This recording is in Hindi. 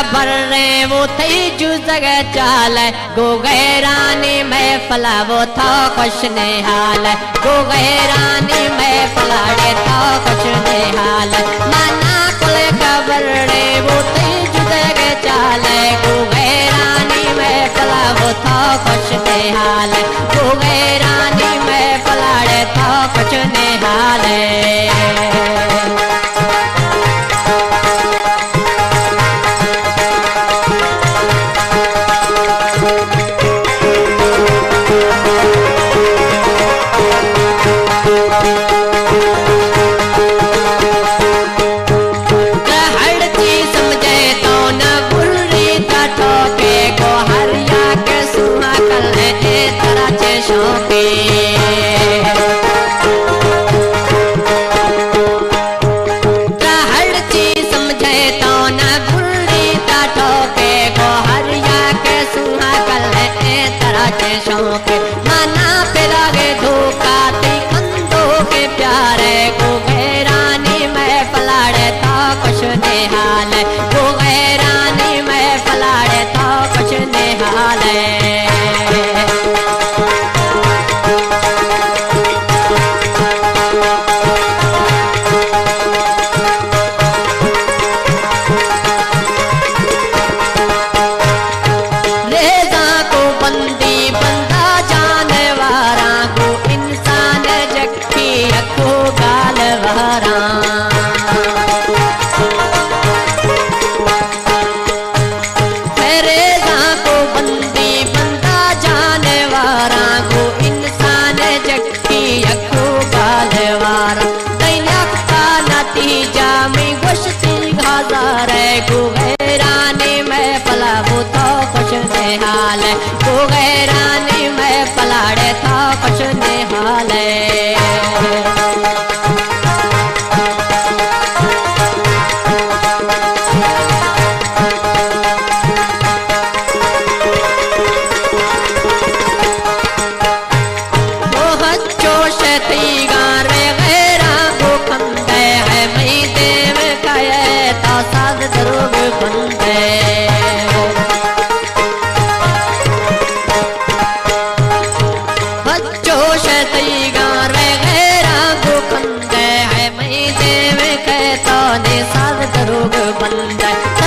भर रे वो थी जू जगह चाल गो गैरानी में फला वो था कुछ निहाल गो गैरानी में फलाड़े था कुछ निहाल माना कुल खबर रे वो थी जू जगह चाल गो गैरानी में फला वो था कुछ निहाल गो गैरानी में फलाड़े था कुछ निहाल माना पे लागे धोखा ती कंदो के प्यारे गो गैरानी में पलाड़े था कुछ निहाल गो गैरानी में पलाड़े था कुछ निहाल गो गैरानी में पला वो तो कुछ निहाल गो गैरानी में पलाड़े था कुछ निहाल साध करोग बंद